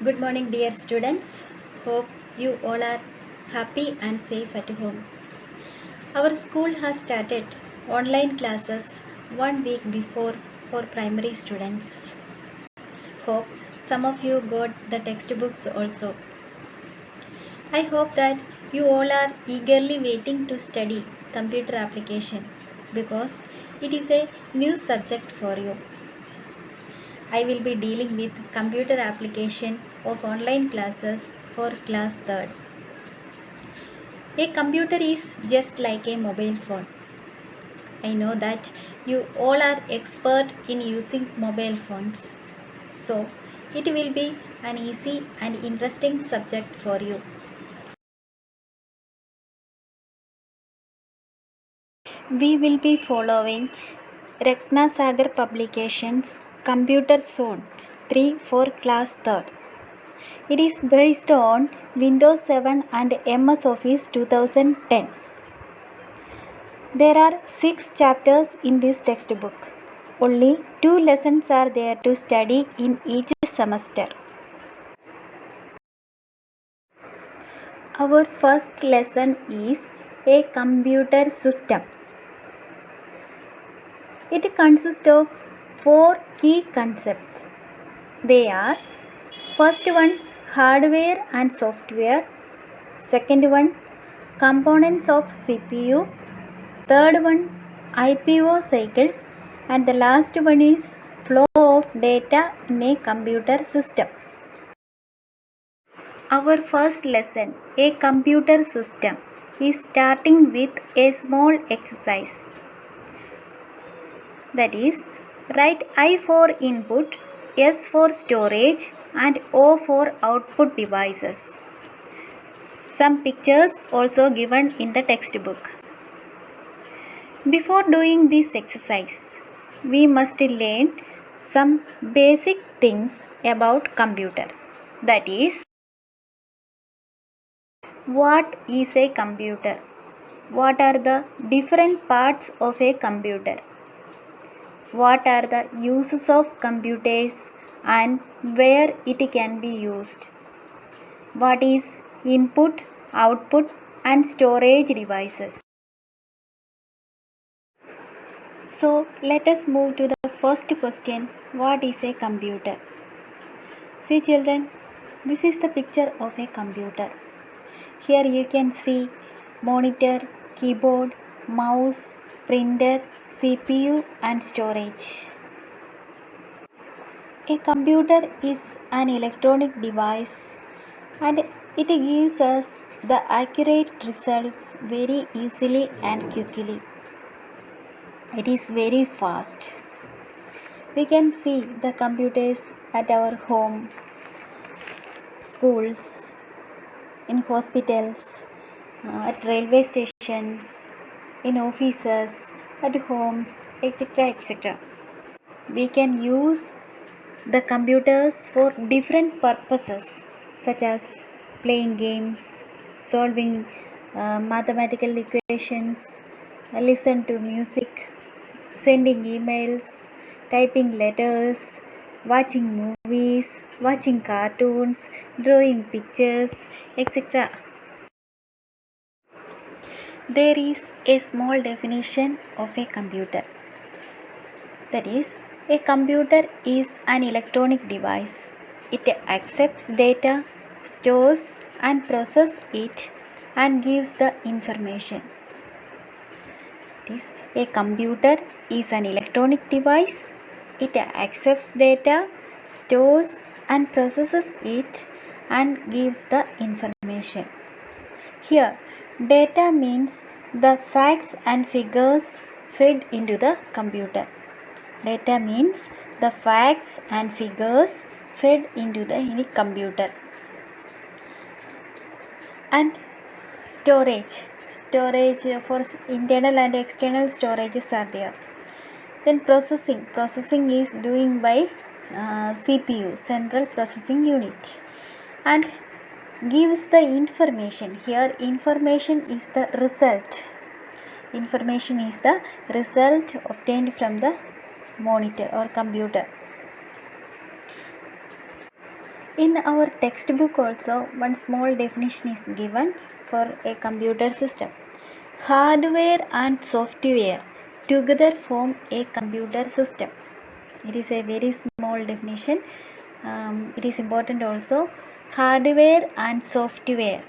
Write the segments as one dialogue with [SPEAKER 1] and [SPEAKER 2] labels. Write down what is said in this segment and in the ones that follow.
[SPEAKER 1] Good morning, dear students. Hope you all are happy and safe at home. Our school has started online classes 1 week before for primary students. Hope some of you got the textbooks also. I hope that you all are eagerly waiting to study computer application because it is a new subject for you. I will be dealing with computer application of online classes for class 3rd. A computer is just like a mobile phone. I know that you all are expert in using mobile phones. So, it will be an easy and interesting subject for you. We will be following Ratnasagar Publications Computer Zone 3 for class 3rd. It is based on Windows 7 and MS Office 2010. There are 6 chapters in this textbook. Only 2 lessons are there to study in each semester. Our first lesson is a computer system. It consists of 4 key concepts. They are: first one, hardware and software; second one, components of CPU; third one, IPO cycle; and the last one is flow of data in a computer system. Our first lesson, a computer system, is starting with a small exercise. That is, write I for input, S for storage, and O for output devices. Some pictures also given in the textbook. Before doing this exercise, we must learn some basic things about computer. That is, what is a computer? What are the different parts of a computer? What are the uses of computers and where it can be used? What is input, output, and storage devices? So let us move to the first question. What is a computer? See children, this is the picture of a computer. Here you can see monitor, keyboard, mouse, printer, CPU and storage. A computer is an electronic device and it gives us the accurate results very easily and quickly. It is very fast. We can see the computers at our home, schools, in hospitals, at railway stations, in offices, at homes, etc. etc. We can use the computers for different purposes such as playing games, solving mathematical equations, listen to music, sending emails, typing letters, watching movies, watching cartoons, drawing pictures, etc. There is a small definition of a computer. That is, a computer is an electronic device. It accepts data, stores and processes it and gives the information. That is, a computer is an electronic device. It accepts data, stores and processes it and gives the information. Here, data means the facts and figures fed into the computer. Data means the facts and figures fed into the computer. And storage for internal and external storages are there. Then processing is doing by CPU, central processing unit, and gives the information. Here information is the result obtained from the monitor or computer. In our textbook also, one small definition is given for a computer system. Hardware and software together form a computer system. It is a very small definition. It is important also. Hardware and software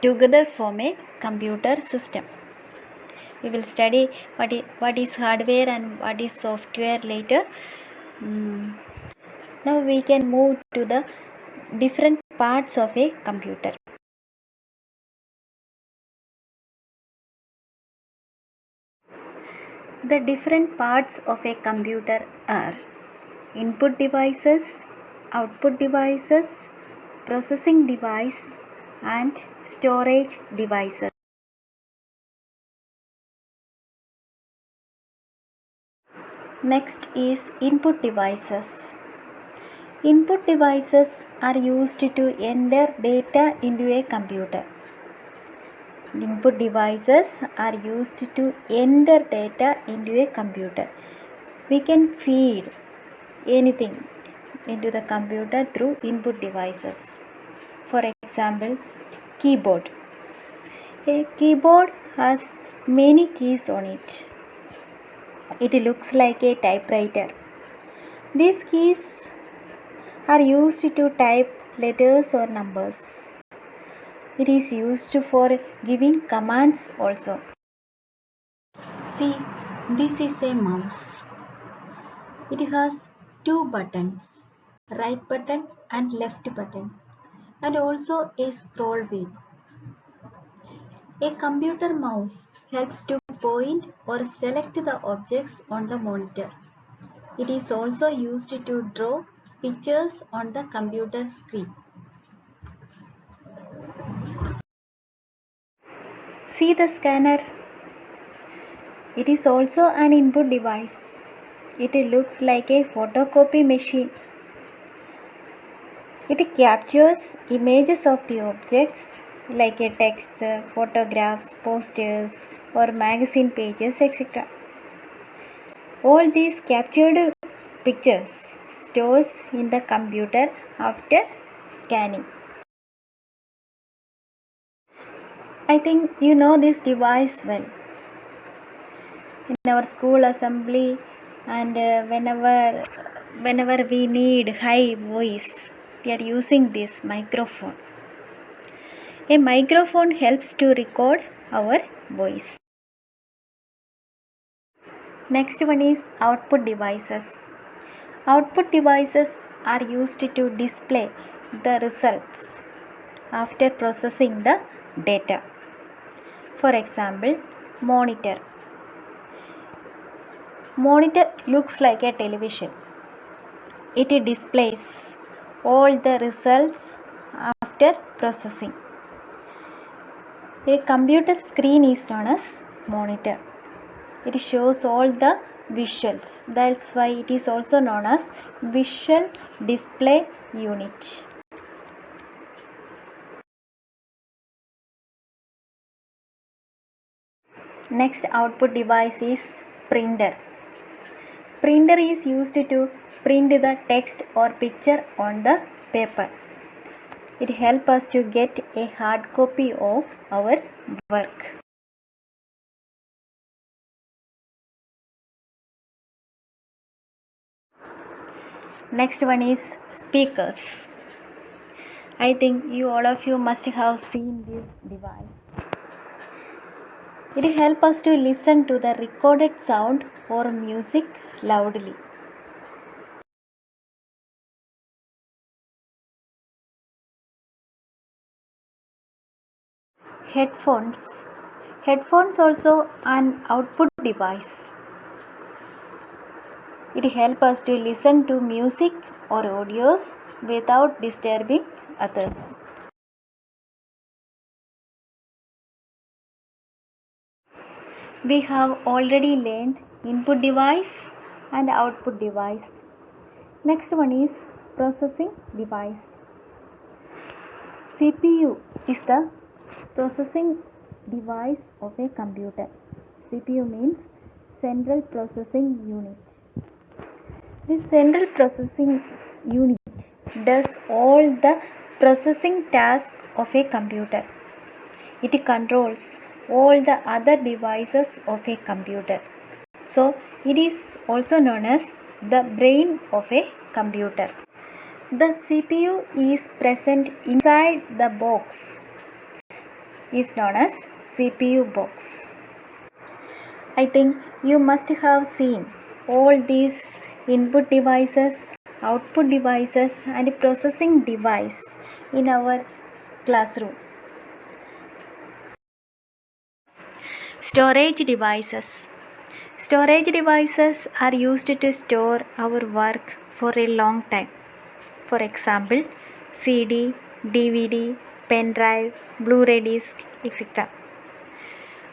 [SPEAKER 1] together form a computer system. We will study what is hardware and what is software later. Now we can move to the different parts of a computer. The different parts of a computer are input devices, output devices, processing device, and storage devices. Next is input devices. Input devices are used to enter data into a computer. Input devices are used to enter data into a computer. We can feed anything into the computer through input devices. For example, keyboard. A keyboard has many keys on it. It looks like a typewriter. These keys are used to type letters or numbers. It is used for giving commands also. See, this is a mouse. It has two buttons, right button and left button, and also a scroll wheel. A computer mouse helps to point or select the objects on the monitor. It is also used to draw pictures on the computer screen. See the scanner. It is also an input device. It looks like a photocopy machine. It captures images of the objects like a text, photographs, posters, or magazine pages, etc. All these captured pictures stores in the computer after scanning. I think you know this device well. In our school assembly and whenever we need high voice, we are using this microphone. A microphone helps to record our voice. Next one is output devices. Output devices are used to display the results after processing the data. For example, monitor. Monitor looks like a television. It displays all the results after processing. A computer screen is known as monitor. It shows all the visuals. That's why it is also known as visual display unit. Next output device is printer. Printer is used to print the text or picture on the paper. It helps us to get a hard copy of our work. Next one is speakers. I think all of you must have seen this device. It helps us to listen to the recorded sound or music loudly. Headphones. Headphones also an output device. It helps us to listen to music or audios without disturbing others. We have already learned input device and output device. Next one is processing device. CPU is the processing device of a computer. CPU means central processing unit. This central processing unit does all the processing tasks of a computer. It controls all the other devices of a computer. So it is also known as the brain of a computer. The CPU is present inside the box is known as CPU box. I think you must have seen all these input devices, output devices and processing device in our classroom. Storage devices. Storage devices are used to store our work for a long time. For example, CD, DVD, pen drive, Blu-ray disc, etc.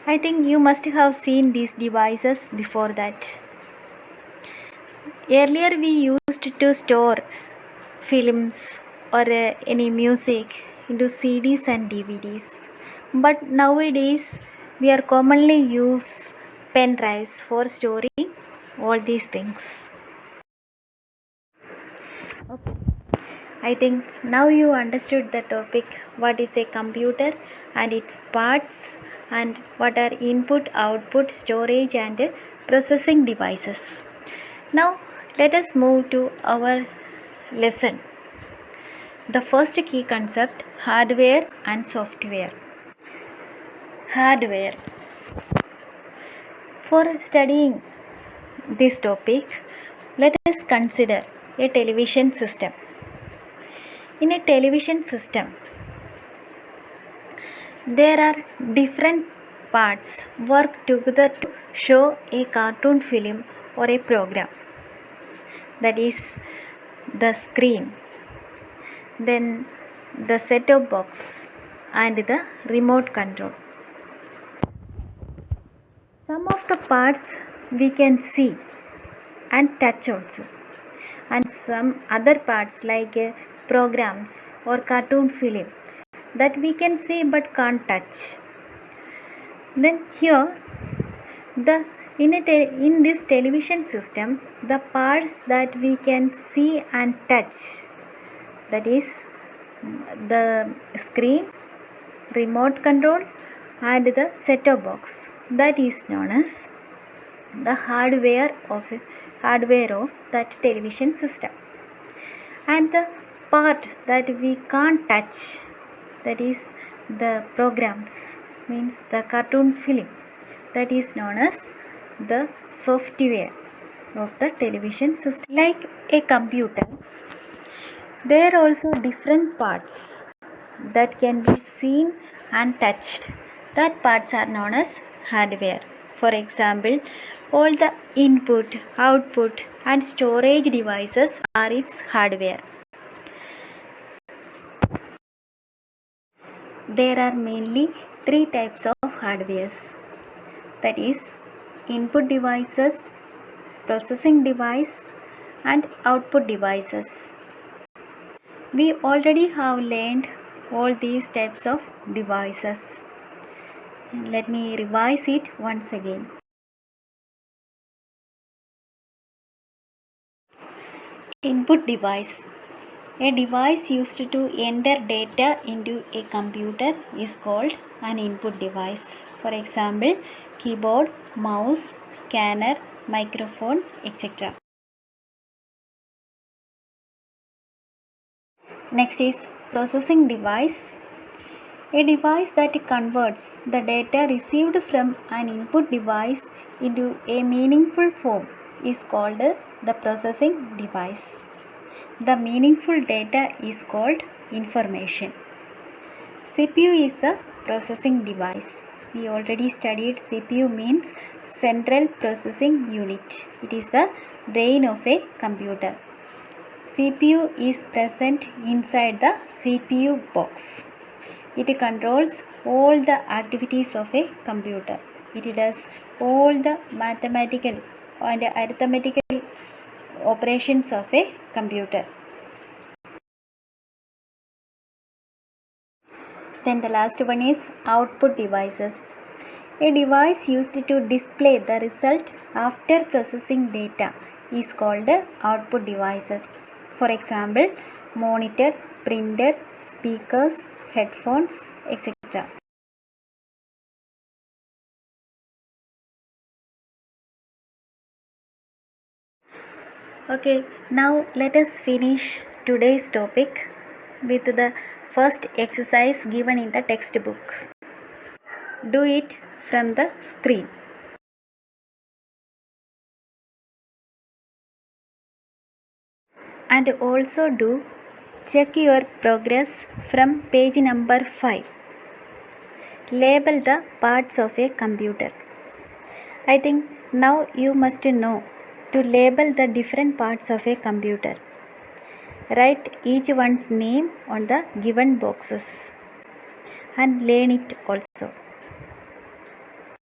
[SPEAKER 1] I think you must have seen these devices before that. Earlier we used to store films or any music into CDs and DVDs. But nowadays we are commonly use pen drives for storing all these things. Okay. I think now you understood the topic, what is a computer and its parts and what are input, output, storage and processing devices. Now let us move to our lesson. The first key concept, hardware and software. Hardware. For studying this topic, let us consider a television system. In a television system, there are different parts work together to show a cartoon film or a program. That is the screen, then the set-top box and the remote control. Some of the parts we can see and touch also, and some other parts like programs or cartoon film that we can see but can't touch. Then here in this television system, the parts that we can see and touch, that is the screen, remote control and the set-top box, that is known as the hardware of that television system. And the part that we can't touch, that is the programs, means the cartoon film, that is known as the software of the television system. Like a computer, there are also different parts that can be seen and touched. That parts are known as hardware. For example, all the input, output and storage devices are its hardware. There are mainly three types of hardwares, that is input devices, processing device and output devices. We already have learned all these types of devices. Let me revise it once again. Input device. A device used to enter data into a computer is called an input device. For example, keyboard, mouse, scanner, microphone, etc. Next is processing device. A device that converts the data received from an input device into a meaningful form is called the processing device. The meaningful data is called information. CPU is the processing device. We already studied CPU means central processing unit. It is the brain of a computer. CPU is present inside the CPU box. It controls all the activities of a computer. It does all the mathematical and arithmetical operations of a computer. Then the last one is output devices. A device used to display the result after processing data is called output devices. For example, monitor, printer, speakers, headphones, etc. Okay, now let us finish today's topic with the first exercise given in the textbook. Do it from the screen. And also do check your progress from page number 5. Label the parts of a computer. I think now you must know to label the different parts of a computer. Write each one's name on the given boxes and learn it also.